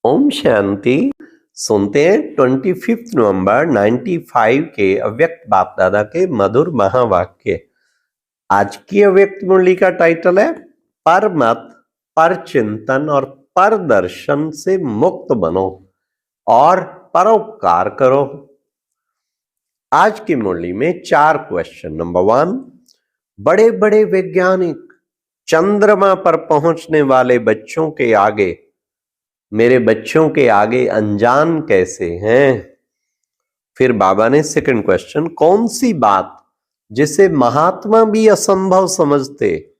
ओम शांति। सुनते हैं 25 नवंबर 95 के अव्यक्त बाप दादा के मधुर महावाक्य। आज की अव्यक्त मुरली का टाइटल है पर मत, पर चिंतन और पर दर्शन से मुक्त बनो और परोपकार करो। आज की मुरली में 4 क्वेश्चन। नंबर 1, बड़े बड़े वैज्ञानिक चंद्रमा पर पहुंचने वाले बच्चों के आगे, मेरे बच्चों के आगे अनजान कैसे हैं। फिर बाबा ने सेकंड क्वेश्चन, कौन सी बात जिसे महात्मा भी असंभव समझते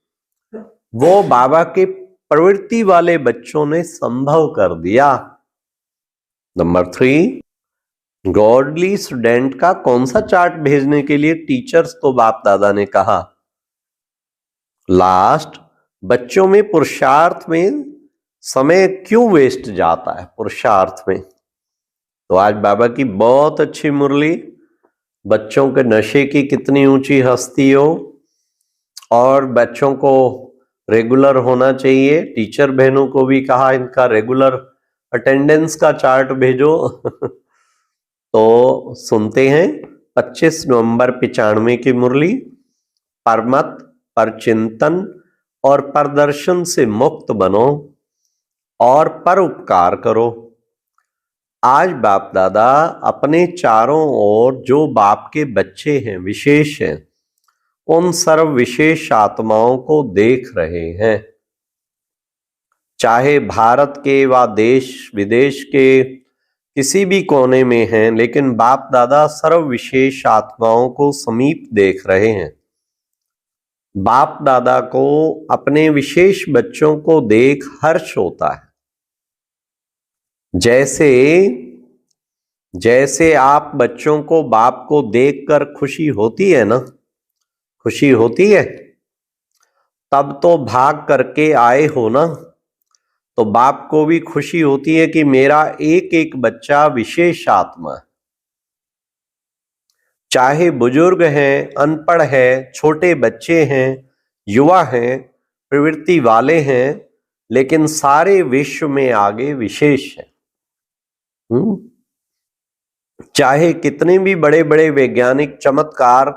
वो बाबा के प्रवृत्ति वाले बच्चों ने संभव कर दिया। नंबर 3, गॉडली स्टूडेंट का कौन सा चार्ट भेजने के लिए टीचर्स को बाप दादा ने कहा। लास्ट, बच्चों में पुरुषार्थ में समय क्यों वेस्ट जाता है पुरुषार्थ में। तो आज बाबा की बहुत अच्छी मुरली, बच्चों के नशे की कितनी ऊंची हस्ती हो और बच्चों को रेगुलर होना चाहिए। टीचर बहनों को भी कहा इनका रेगुलर अटेंडेंस का चार्ट भेजो। तो सुनते हैं 25 नवंबर 95 की मुरली, परमत, पर चिंतन और परदर्शन से मुक्त बनो और परोपकार करो। आज बाप दादा अपने चारों ओर जो बाप के बच्चे हैं, विशेष हैं, उन सर्व विशेष आत्माओं को देख रहे हैं, चाहे भारत के व देश विदेश के किसी भी कोने में हैं, लेकिन बाप दादा सर्व विशेष आत्माओं को समीप देख रहे हैं। बाप दादा को अपने विशेष बच्चों को देख हर्ष होता है। जैसे जैसे आप बच्चों को बाप को देखकर खुशी होती है ना, खुशी होती है, तब तो भाग करके आए हो ना, तो बाप को भी खुशी होती है कि मेरा एक एक बच्चा विशेष आत्मा है। चाहे बुजुर्ग हैं, अनपढ़ है, छोटे बच्चे हैं, युवा हैं, प्रवृत्ति वाले हैं, लेकिन सारे विश्व में आगे विशेष है। चाहे कितने भी बड़े बड़े वैज्ञानिक चमत्कार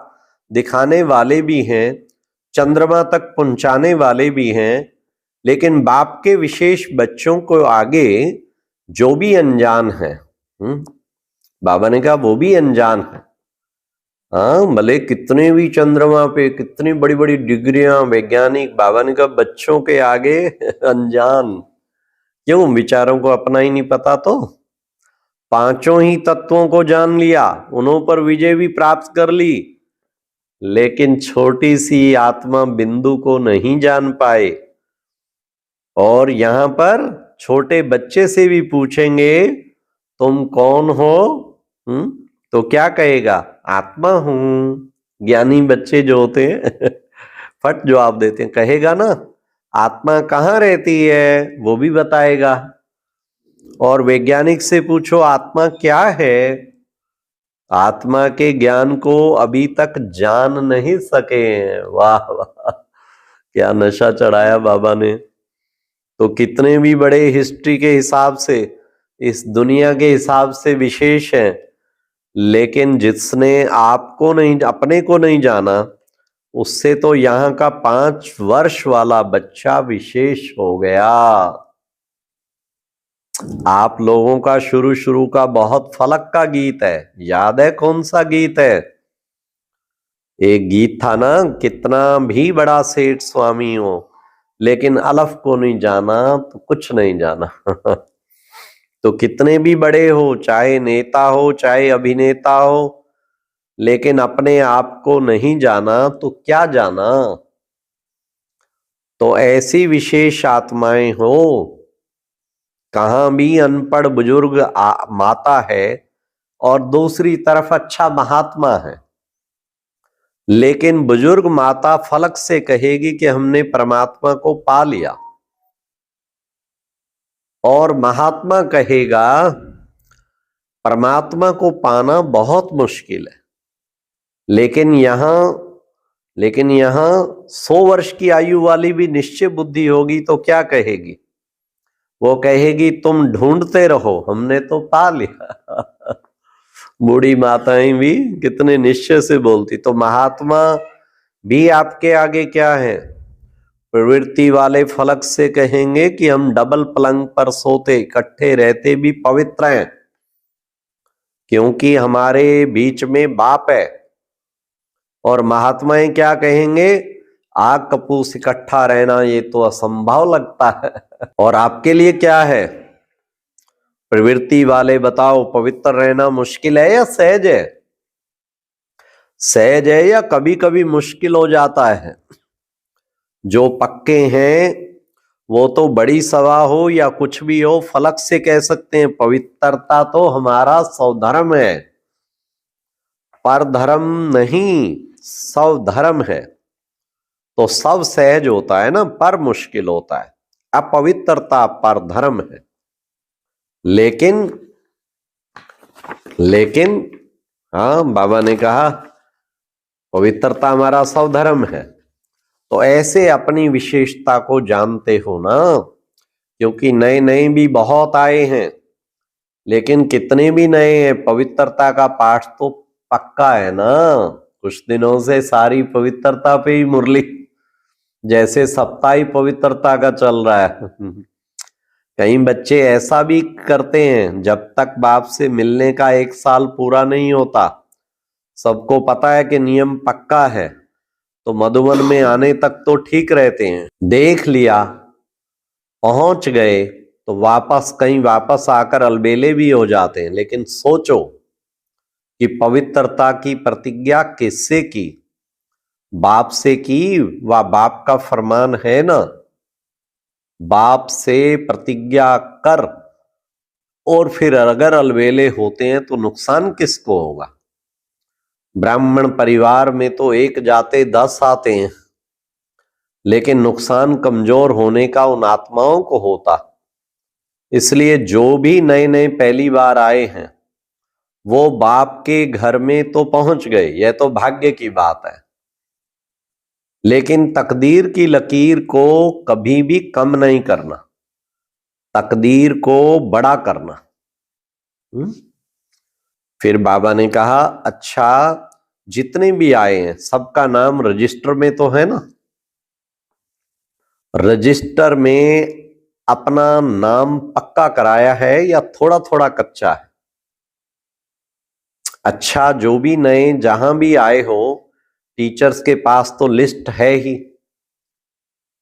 दिखाने वाले भी हैं, चंद्रमा तक पहुंचाने वाले भी हैं, लेकिन बाप के विशेष बच्चों को आगे जो भी अनजान है, बाबा ने कहा वो भी अनजान है। हाँ, भले कितने भी चंद्रमा पे कितनी बड़ी बड़ी डिग्रियां वैज्ञानिक, बाबा ने कहा बच्चों के आगे अनजान। क्यों? विचारों को अपना ही नहीं पता। तो पांचों ही तत्वों को जान लिया, उन्हों पर विजय भी प्राप्त कर ली, लेकिन छोटी सी आत्मा बिंदु को नहीं जान पाए। और यहां पर छोटे बच्चे से भी पूछेंगे तुम कौन हो, तो क्या कहेगा? आत्मा हूं। ज्ञानी बच्चे जो होते हैं फट जवाब देते हैं, कहेगा ना आत्मा कहाँ रहती है, वो भी बताएगा। और वैज्ञानिक से पूछो आत्मा क्या है, आत्मा के ज्ञान को अभी तक जान नहीं सके। वाह वाह, क्या नशा चढ़ाया बाबा ने। तो कितने भी बड़े हिस्ट्री के हिसाब से, इस दुनिया के हिसाब से विशेष हैं, लेकिन जिसने आपको नहीं, अपने को नहीं जाना, उससे तो यहाँ का 5 वर्ष वाला बच्चा विशेष हो गया। आप लोगों का शुरू शुरू का बहुत फलक का गीत है, याद है कौन सा गीत है? एक गीत था ना, कितना भी बड़ा सेठ स्वामी हो, लेकिन अलफ को नहीं जाना तो कुछ नहीं जाना। तो कितने भी बड़े हो, चाहे नेता हो चाहे अभिनेता हो, लेकिन अपने आप को नहीं जाना तो क्या जाना। तो ऐसी विशेष आत्माएं हो, कहां भी अनपढ़ बुजुर्ग माता है और दूसरी तरफ अच्छा महात्मा है, लेकिन बुजुर्ग माता फलक से कहेगी कि हमने परमात्मा को पा लिया, और महात्मा कहेगा परमात्मा को पाना बहुत मुश्किल है। लेकिन यहां 100 वर्ष की आयु वाली भी निश्चय बुद्धि होगी तो क्या कहेगी? वो कहेगी तुम ढूंढते रहो, हमने तो पा लिया। बूढ़ी माताएं भी कितने निश्चय से बोलती। तो महात्मा भी आपके आगे क्या है? प्रवृत्ति वाले फलक से कहेंगे कि हम डबल पलंग पर सोते, इकट्ठे रहते भी पवित्र हैं, क्योंकि हमारे बीच में बाप है। और महात्माएं क्या कहेंगे? आग कपूस इकट्ठा रहना ये तो असंभव लगता है। और आपके लिए क्या है? प्रवृत्ति वाले बताओ, पवित्र रहना मुश्किल है या सहज है? सहज है या कभी कभी मुश्किल हो जाता है? जो पक्के हैं वो तो बड़ी सभा हो या कुछ भी हो, फलक से कह सकते हैं पवित्रता तो हमारा स्वधर्म है, पर धर्म नहीं, स्वधर्म है। तो सब सहज होता है ना, पर मुश्किल होता है। अपवित्रता पर धर्म है। लेकिन लेकिन हाँ, बाबा ने कहा पवित्रता हमारा स्वधर्म है। तो ऐसे अपनी विशेषता को जानते हो ना, क्योंकि नए नए भी बहुत आए हैं, लेकिन कितने भी नए हैं, पवित्रता का पाठ तो पक्का है ना। कुछ दिनों से सारी पवित्रता पे ही मुरली, जैसे सप्ताह ही पवित्रता का चल रहा है। कई बच्चे ऐसा भी करते हैं, जब तक बाप से मिलने का 1 साल पूरा नहीं होता, सबको पता है कि नियम पक्का है, तो मधुबन में आने तक तो ठीक रहते हैं। देख लिया, पहुंच गए, तो वापस आकर अलबेले भी हो जाते हैं। लेकिन सोचो कि पवित्रता की प्रतिज्ञा किससे की? बाप से की, वह बाप का फरमान है ना। बाप से प्रतिज्ञा कर और फिर अगर अलबेले होते हैं तो नुकसान किसको होगा? ब्राह्मण परिवार में तो 1 जाते 10 आते हैं, लेकिन नुकसान कमजोर होने का उन आत्माओं को होता। इसलिए जो भी नए नए पहली बार आए हैं, वो बाप के घर में तो पहुंच गए, यह तो भाग्य की बात है। लेकिन तकदीर की लकीर को कभी भी कम नहीं करना, तकदीर को बड़ा करना। फिर बाबा ने कहा, अच्छा जितने भी आए हैं सबका नाम रजिस्टर में तो है ना? रजिस्टर में अपना नाम पक्का कराया है या थोड़ा थोड़ा कच्चा है? अच्छा, जो भी नए जहां भी आए हो, टीचर्स के पास तो लिस्ट है ही,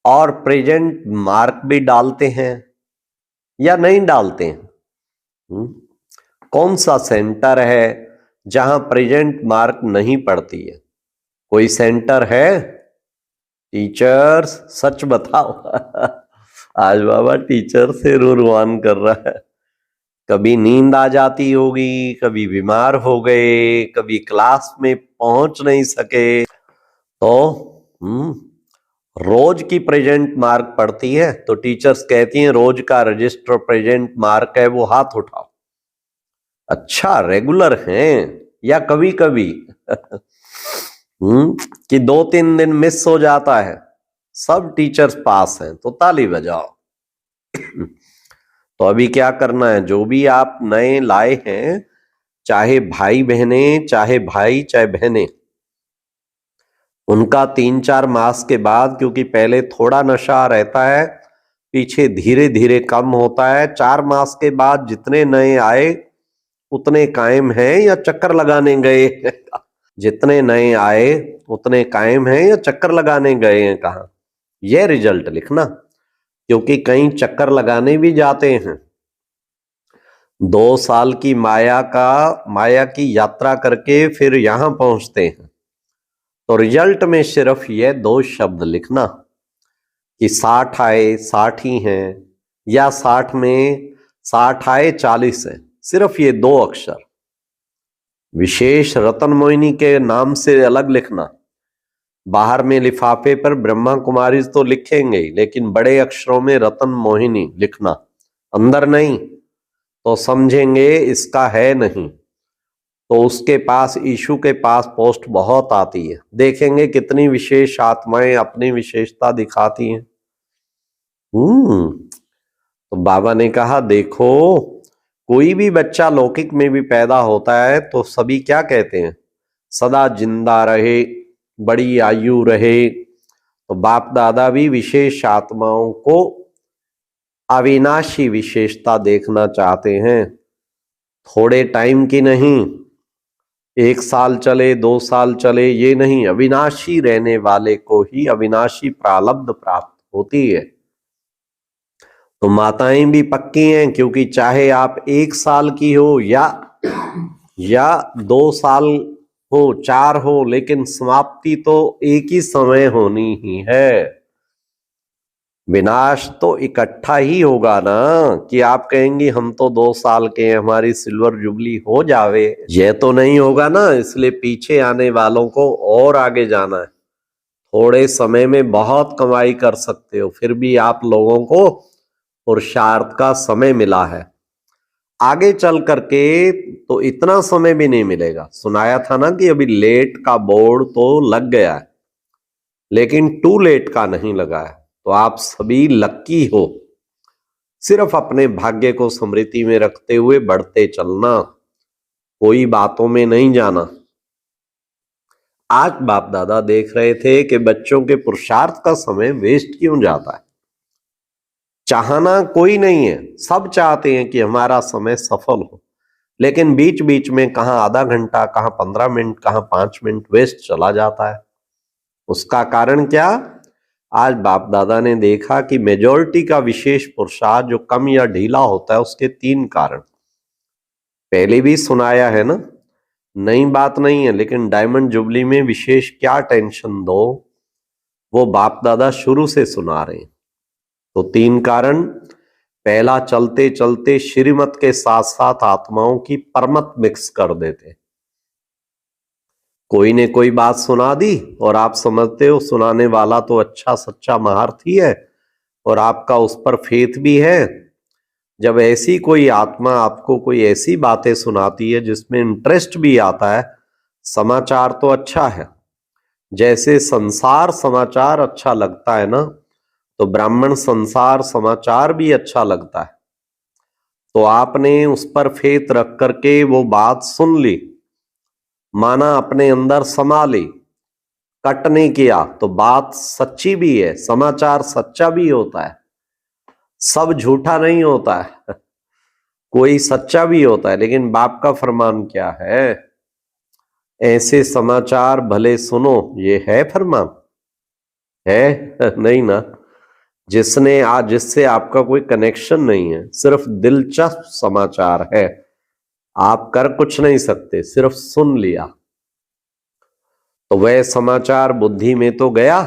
और प्रेजेंट मार्क भी डालते हैं या नहीं डालते हैं? कौन सा सेंटर है जहां प्रेजेंट मार्क नहीं पड़ती है? कोई सेंटर है? टीचर्स सच बताओ। आज बाबा टीचर से रुरवान कर रहा है। कभी नींद आ जाती होगी, कभी बीमार हो गए, कभी क्लास में पहुंच नहीं सके, तो रोज की प्रेजेंट मार्क पड़ती है, तो टीचर्स कहती हैं रोज का रजिस्टर प्रेजेंट मार्क है वो हाथ उठाओ। अच्छा, रेगुलर हैं या कभी कभी कि 2-3 दिन मिस हो जाता है? सब टीचर्स पास हैं तो ताली बजाओ। तो अभी क्या करना है? जो भी आप नए लाए हैं, चाहे भाई बहने, चाहे भाई चाहे बहने, उनका 3-4 मास के बाद, क्योंकि पहले थोड़ा नशा रहता है, पीछे धीरे धीरे कम होता है। 4 मास के बाद जितने नए आए उतने कायम हैं या चक्कर लगाने गए? जितने नए आए उतने कायम हैं या चक्कर लगाने गए हैं कहाँ? यह रिजल्ट लिखना, क्योंकि कई चक्कर लगाने भी जाते हैं। 2 साल की माया की यात्रा करके फिर यहां पहुंचते हैं। तो रिजल्ट में सिर्फ यह 2 शब्द लिखना कि 60 आए 60 ही हैं, या 60 में 60 आए 40 है। सिर्फ ये 2 अक्षर विशेष रतन मोहिनी के नाम से अलग लिखना। बाहर में लिफाफे पर ब्रह्मा कुमारी तो लिखेंगे, लेकिन बड़े अक्षरों में रतन मोहिनी लिखना, अंदर नहीं, तो समझेंगे इसका है नहीं। तो उसके पास, ईशु के पास पोस्ट बहुत आती है, देखेंगे कितनी विशेष आत्माएं अपनी विशेषता दिखाती हैं। तो तो बाबा ने कहा, देखो कोई भी बच्चा लौकिक में भी पैदा होता है तो सभी क्या कहते हैं, सदा जिंदा रहे, बड़ी आयु रहे। तो बाप दादा भी विशेष आत्माओं को अविनाशी विशेषता देखना चाहते हैं, थोड़े टाइम की नहीं, 1 साल चले 2 साल चले, ये नहीं, अविनाशी रहने वाले को ही अविनाशी प्रारब्ध प्राप्त होती है। तो माताएं भी पक्की हैं, क्योंकि चाहे आप 1 साल की हो या 2 साल हो, 4 हो, लेकिन समाप्ति तो एक ही समय होनी ही है। विनाश तो इकट्ठा ही होगा ना, कि आप कहेंगे हम तो 2 साल के हैं, हमारी सिल्वर जुबली हो जावे, यह तो नहीं होगा ना। इसलिए पीछे आने वालों को और आगे जाना है। थोड़े समय में बहुत कमाई कर सकते हो, फिर भी आप लोगों को पुरुषार्थ का समय मिला है। आगे चल करके तो इतना समय भी नहीं मिलेगा। सुनाया था ना कि अभी लेट का बोर्ड तो लग गया है, लेकिन टू लेट का नहीं लगा है। तो आप सभी लक्की हो, सिर्फ अपने भाग्य को स्मृति में रखते हुए बढ़ते चलना, कोई बातों में नहीं जाना। आज बाप दादा देख रहे थे कि बच्चों के पुरुषार्थ का समय वेस्ट क्यों जाता है। चाहना कोई नहीं है, सब चाहते हैं कि हमारा समय सफल हो, लेकिन बीच बीच में कहां आधा घंटा, कहां 15 मिनट, कहां 5 मिनट वेस्ट चला जाता है। उसका कारण क्या? आज बाप दादा ने देखा कि मेजॉरिटी का विशेष पुरुषार्थ जो कम या ढीला होता है, उसके 3 कारण पहले भी सुनाया है ना, नई बात नहीं है। लेकिन डायमंड जुबली में विशेष क्या टेंशन दो, वो बाप दादा शुरू से सुना रहे हैं। तो 3 कारण, पहला, चलते चलते श्रीमत के साथ साथ आत्माओं की परमत मिक्स कर देते। कोई ने कोई बात सुना दी और आप समझते हो सुनाने वाला तो अच्छा सच्चा महारथी है और आपका उस पर फेथ भी है। जब ऐसी कोई आत्मा आपको कोई ऐसी बातें सुनाती है जिसमें इंटरेस्ट भी आता है, समाचार तो अच्छा है। जैसे संसार समाचार अच्छा लगता है ना, तो ब्राह्मण संसार समाचार भी अच्छा लगता है। तो आपने उस पर फेथ रख करके वो बात सुन ली, माना अपने अंदर समा ली, कट नहीं किया, तो बात सच्ची भी है, समाचार सच्चा भी होता है, सब झूठा नहीं होता है, कोई सच्चा भी होता है। लेकिन बाप का फरमान क्या है? ऐसे समाचार भले सुनो, ये है फरमान? है नहीं ना। जिसने आज जिससे आपका कोई कनेक्शन नहीं है, सिर्फ दिलचस्प समाचार है, आप कर कुछ नहीं सकते, सिर्फ सुन लिया, तो वह समाचार बुद्धि में तो गया,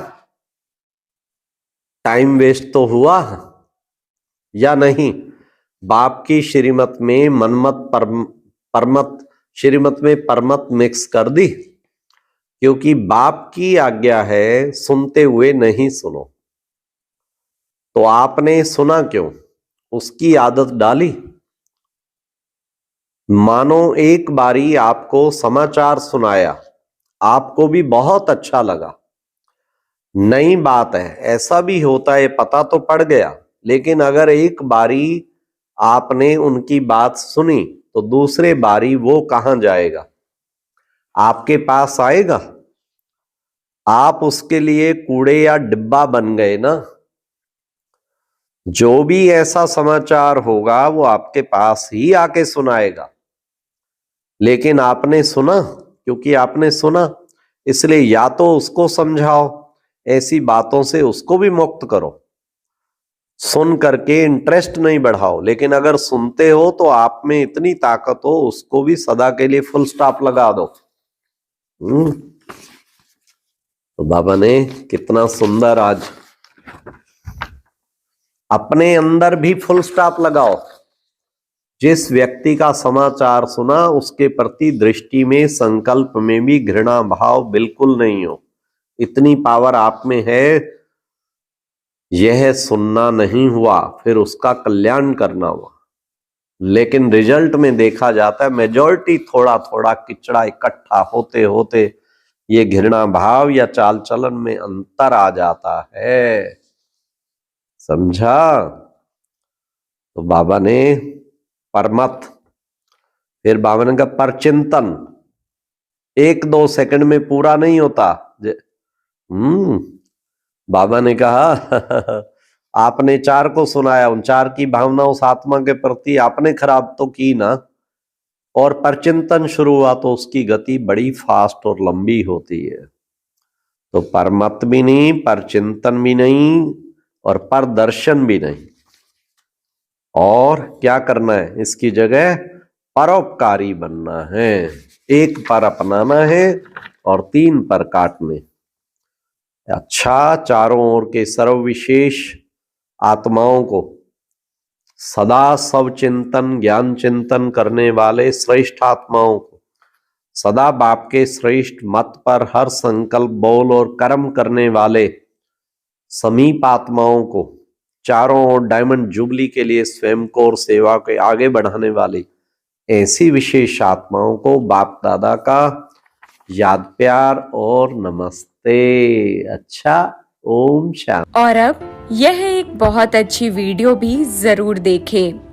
टाइम वेस्ट तो हुआ या नहीं? बाप की श्रीमत में मनमत परमत, श्रीमत में परमत मिक्स कर दी, क्योंकि बाप की आज्ञा है सुनते हुए नहीं सुनो। तो आपने सुना क्यों? उसकी आदत डाली। मानो एक बारी आपको समाचार सुनाया, आपको भी बहुत अच्छा लगा, नई बात है, ऐसा भी होता है, पता तो पड़ गया। लेकिन अगर एक बारी आपने उनकी बात सुनी, तो दूसरे बारी वो कहां जाएगा? आपके पास आएगा। आप उसके लिए कूड़े या डिब्बा बन गए ना। जो भी ऐसा समाचार होगा वो आपके पास ही आके सुनाएगा। लेकिन आपने सुना, क्योंकि आपने सुना, इसलिए या तो उसको समझाओ, ऐसी बातों से उसको भी मुक्त करो। सुन करके इंटरेस्ट नहीं बढ़ाओ, लेकिन अगर सुनते हो तो आप में इतनी ताकत हो, उसको भी सदा के लिए फुल स्टॉप लगा दो। तो बाबा ने कितना सुंदर आज अपने अंदर भी फुल स्टॉप लगाओ। जिस व्यक्ति का समाचार सुना, उसके प्रति दृष्टि में, संकल्प में भी घृणा भाव बिल्कुल नहीं हो। इतनी पावर आप में है। यह सुनना नहीं हुआ, फिर उसका कल्याण करना हुआ। लेकिन रिजल्ट में देखा जाता है मेजॉरिटी थोड़ा थोड़ा किचड़ा इकट्ठा होते होते ये घृणा भाव या चाल चलन में अंतर आ जाता है। समझा? तो बाबा ने परमत, फिर बाबा ने कहा परचिंतन, 1-2 सेकंड में पूरा नहीं होता। बाबा ने कहा आपने 4 को सुनाया, उन 4 की भावना उस आत्मा के प्रति आपने खराब तो की ना, और परचिंतन शुरू हुआ तो उसकी गति बड़ी फास्ट और लंबी होती है। तो परमत भी नहीं, परचिंतन भी नहीं, और परदर्शन भी नहीं। और क्या करना है, इसकी जगह परोपकारी बनना है, 1 पर अपनाना है और 3 पर काटने। अच्छा, चारों ओर के सर्वविशेष आत्माओं को सदा सब चिंतन ज्ञान चिंतन करने वाले श्रेष्ठ आत्माओं को, सदा बाप के श्रेष्ठ मत पर हर संकल्प बोल और कर्म करने वाले समीप आत्माओं को, चारों ओर डायमंड जुबली के लिए स्वयं को और सेवा के आगे बढ़ाने वाली ऐसी विशेष आत्माओं को बाप दादा का याद प्यार और नमस्ते। अच्छा, ओम शांति। और अब यह एक बहुत अच्छी वीडियो भी जरूर देखें।